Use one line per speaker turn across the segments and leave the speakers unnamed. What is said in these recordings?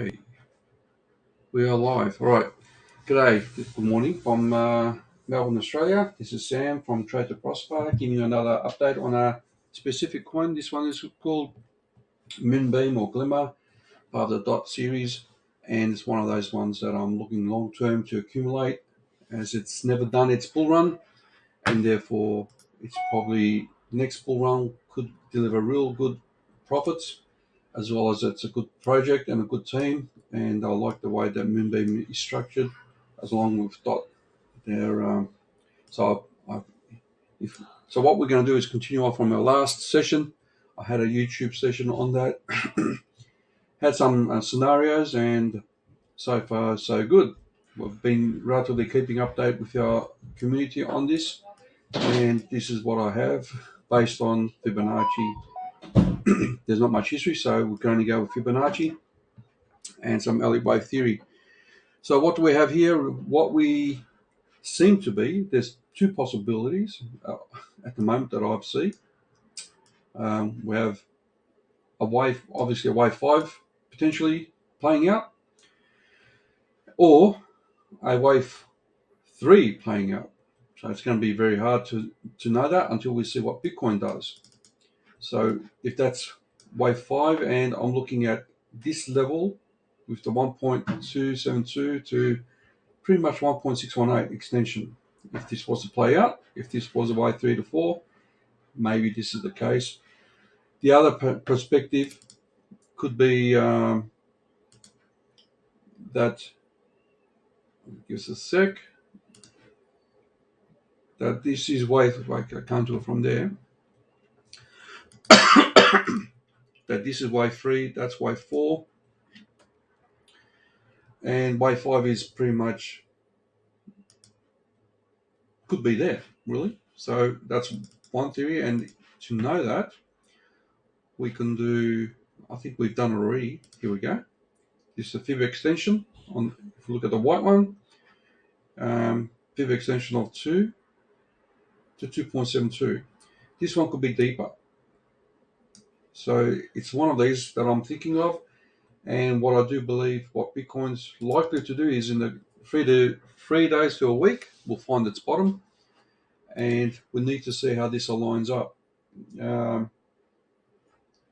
Okay, we are live. All right. G'day, good morning from Melbourne, Australia. This is Sam from Trade to Prosper, giving you another update on a specific coin. This one is called Moonbeam or Glimmer, part of the DOT series, and it's one of those ones that I'm looking long term to accumulate, as it's never done its bull run, and therefore it's probably next bull run could deliver real good profits, as well as it's a good project and a good team. And I like the way that Moonbeam is structured, as along with Dot. There, so so what we're going to do is continue on from our last session. I had a YouTube session on that, had some scenarios, and so far so good. We've been relatively keeping update with our community on this, and this is what I have based on Fibonacci. There's not much history, so we're going to go with Fibonacci and some Elliott wave theory. So what do we have here? What we seem to be, there's two possibilities at the moment that I've seen. We have a wave, obviously a wave 5 potentially playing out, or a wave 3 playing out. So it's going to be very hard to know that until we see what Bitcoin does. So if that's wave 5 and I'm looking at this level with the 1.272 to pretty much 1.618 extension. If this was to play out, if this was a wave 3 to 4, maybe this is the case. The other perspective could be that, give us a sec, that this is wave, like I can't do it from there, that this is wave 3, that's wave 4, and wave 5 is pretty much, could be there, really. So that's one theory, and to know that, we can do, I think we've done it already. Here we go. This is a fib extension. If we look at the white one, fib extension of 2 to 2.72. This one could be deeper. So it's one of these that I'm thinking of. And what I do believe what Bitcoin's likely to do is in the 3 days to a week, we'll find its bottom. And we need to see how this aligns up.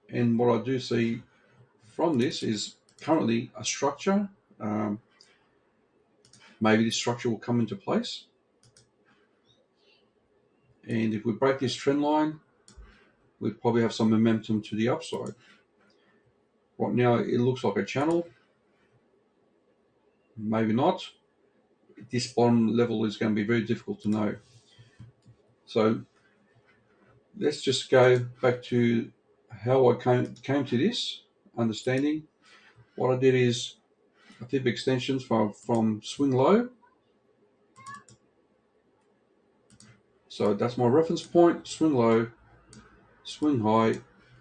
And what I do see from this is currently a structure. Maybe this structure will come into place. And if we break this trend line, we probably have some momentum to the upside. Right now, it looks like a channel. Maybe not. This bottom level is going to be very difficult to know. So let's just go back to how I came to this understanding. What I did is a fib extensions from swing low. So that's my reference point, swing low, swing high,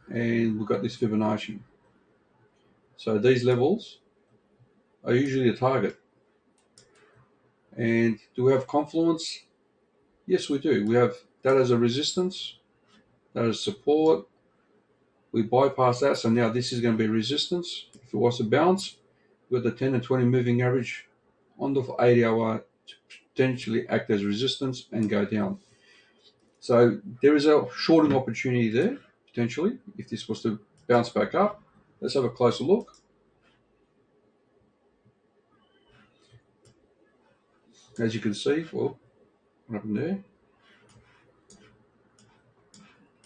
and we've got this Fibonacci. So these levels are usually a target. And do we have confluence? Yes, we do. We have that as a resistance, that is support. We bypass that, so now this is going to be resistance. If it was to bounce, we've got the 10 and 20 moving average on the 80-hour to potentially act as resistance and go down. So there is a shorting opportunity there, potentially, if this was to bounce back up. Let's have a closer look. As you can see, well, what happened there?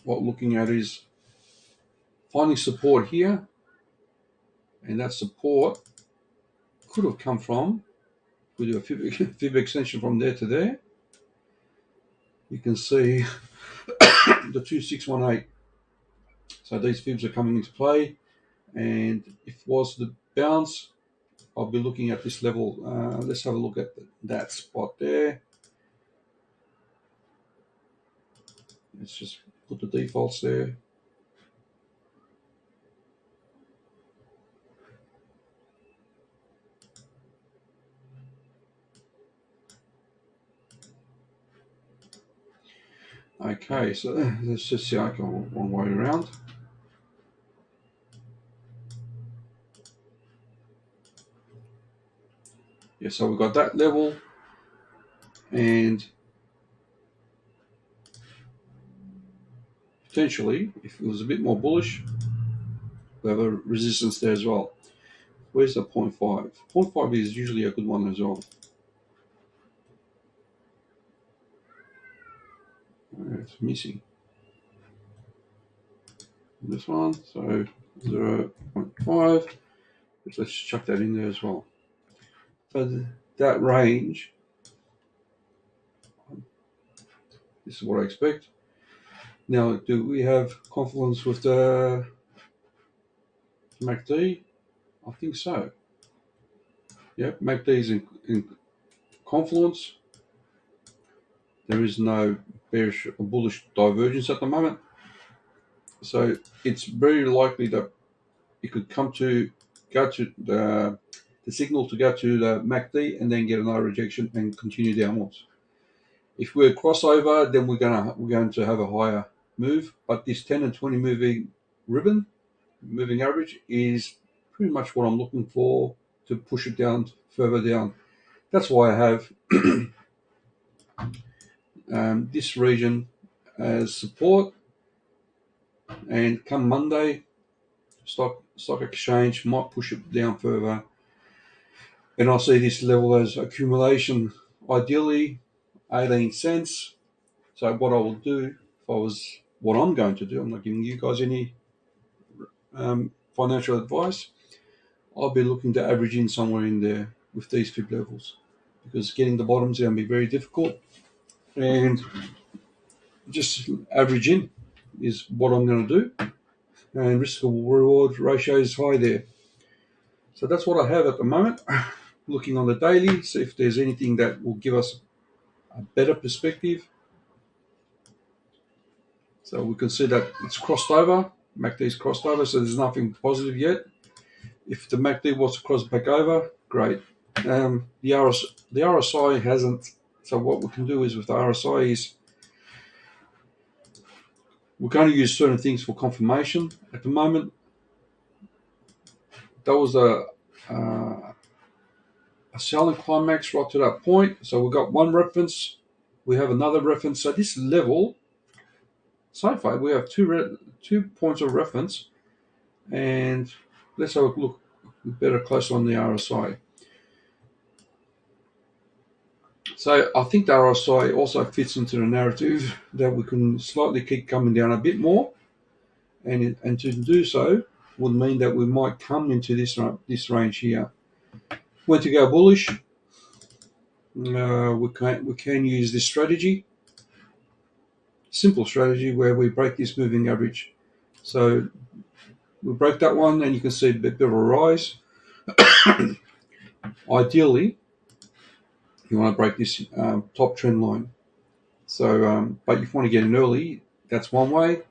What we're looking at is finding support here, and that support could have come from, we do a fib extension from there to there. You can see the 2618. So these fibs are coming into play, and if it was the bounce, I'll be looking at this level. Let's have a look at that spot there. Let's just put the defaults there. Okay, so let's just see. I go one way around. Yeah, so we've got that level, and potentially, if it was a bit more bullish, we have a resistance there as well. Where's the 0.5? 0.5 is usually a good one as well. It's missing this one, so 0.5. Let's chuck that in there as well. So that range, this is what I expect. Now, do we have confidence with the MACD? I think so. Yep, MACD is in confluence. There is no bearish or bullish divergence at the moment. So it's very likely that it could go to the signal to go to the MACD and then get another rejection and continue downwards. If we're crossover, then we're going to have a higher move. But this 10 and 20 moving average, is pretty much what I'm looking for to push it down further down. That's why I have this region as support, and come Monday, stock exchange might push it down further, and I see this level as accumulation, ideally 18 cents. So what I will do, what I'm going to do, I'm not giving you guys any financial advice. I'll be looking to average in somewhere in there with these fib levels, because getting the bottoms is going to be very difficult, and just average in is what I'm going to do, and risk reward ratio is high there. So that's what I have at the moment. Looking on the daily, see if there's anything that will give us a better perspective. So we can see that it's crossed over, MACD's crossed over, so there's nothing positive yet. If the MACD was to cross back over, great. The RSI hasn't. So what we can do is with the RSI is we're going to use certain things for confirmation. At the moment, that was a selling climax right to that point. So we've got one reference. We have another reference. So this level, so far, we have two points of reference. And let's have a look better close on the RSI. So I think the RSI also fits into the narrative that we can slightly keep coming down a bit more, and to do so would mean that we might come into this range here. When to go bullish, we can use this strategy, simple strategy, where we break this moving average. So we break that one, and you can see a bit of a rise. Ideally, you want to break this top trend line. So, but if you want to get in early, that's one way.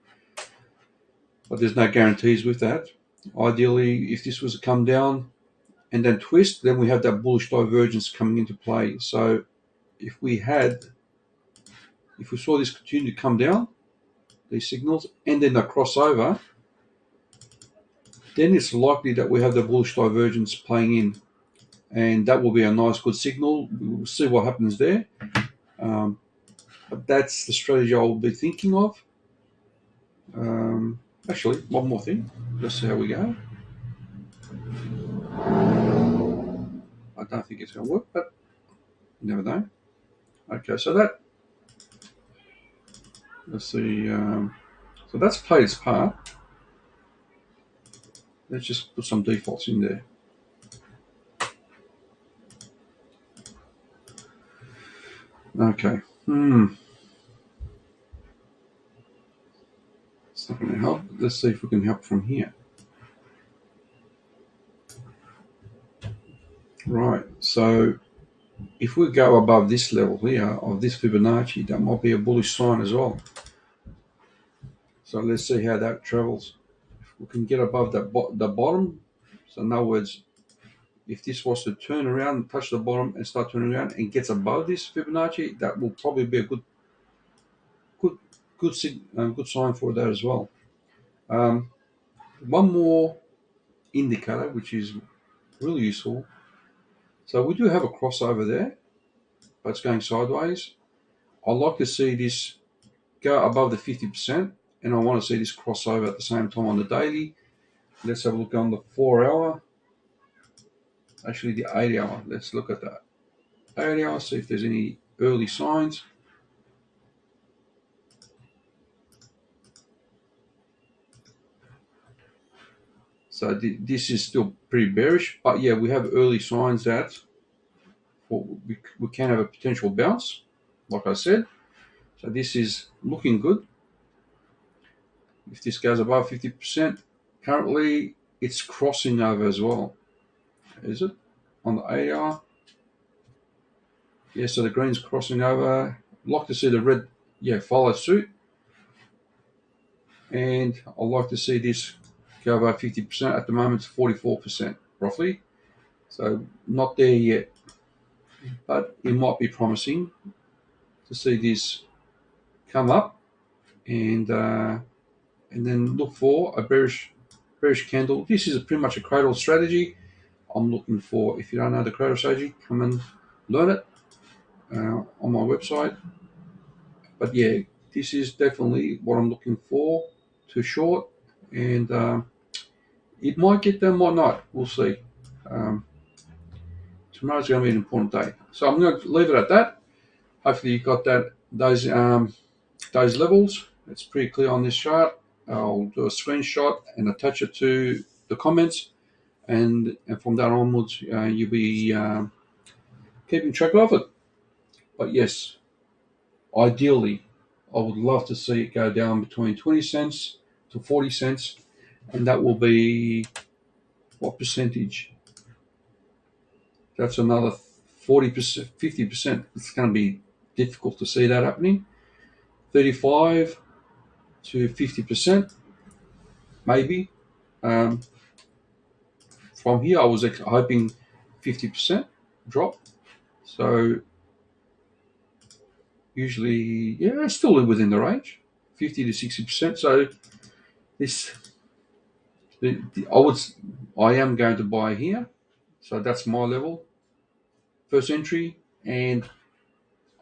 But there's no guarantees with that. Ideally, if this was to come down and then twist, then we have that bullish divergence coming into play. So if we saw this continue to come down, these signals, and then they cross over, then it's likely that we have the bullish divergence playing in, and that will be a nice, good signal. We'll see what happens there. But that's the strategy I'll be thinking of. Actually, one more thing. Let's see how we go. I don't think it's going to work, but you never know. Okay, so let's see. So that's played its part. Let's just put some defaults in there. Okay. It's not going to help. Let's see if we can help from here. Right. So if we go above this level here of this Fibonacci, that might be a bullish sign as well. So let's see how that travels. If we can get above the bottom, so in other words, if this was to turn around, touch the bottom and start turning around and gets above this Fibonacci, that will probably be a good sign for that as well. One more indicator which is really useful So we do have a crossover there, but it's going sideways. I'd like to see this go above the 50%, and I want to see this crossover at the same time on the daily. Let's have a look on the 4 hour, actually the 8 hour. Let's look at that 8 hour, see if there's any early signs. So this is still pretty bearish, but yeah, we have early signs that we can have a potential bounce, like I said. So this is looking good. If this goes above 50%, currently it's crossing over as well. Is it? On the 8 hour? Yeah, so the green's crossing over. I'd like to see the red, follow suit. And I'd like to see this go above 50%. At the moment, it's 44%, roughly. So not there yet. But it might be promising to see this come up and then look for a bearish candle. This is pretty much a cradle strategy. I'm looking for, if you don't know the cradle strategy, come and learn it on my website. But yeah, this is definitely what I'm looking for to short, and it might get there, might not. We'll see. Tomorrow's going to be an important day, so I'm going to leave it at that. Hopefully, you got those levels. It's pretty clear on this chart. I'll do a screenshot and attach it to the comments, and from that onwards, you'll be keeping track of it. But yes, ideally, I would love to see it go down between 20 cents to 40 cents, and that will be what percentage? That's another 40%, 50%. It's going to be difficult to see that happening. 35 to 50%, maybe. From here, I was hoping 50% drop. So usually, yeah, it's still within the range, 50 to 60%. So this, I am going to buy here. So that's my level, first entry, and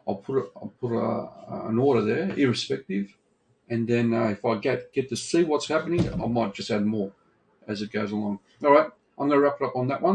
I'll put an order there, irrespective. And then if I get to see what's happening, I might just add more as it goes along. All right, I'm going to wrap it up on that one.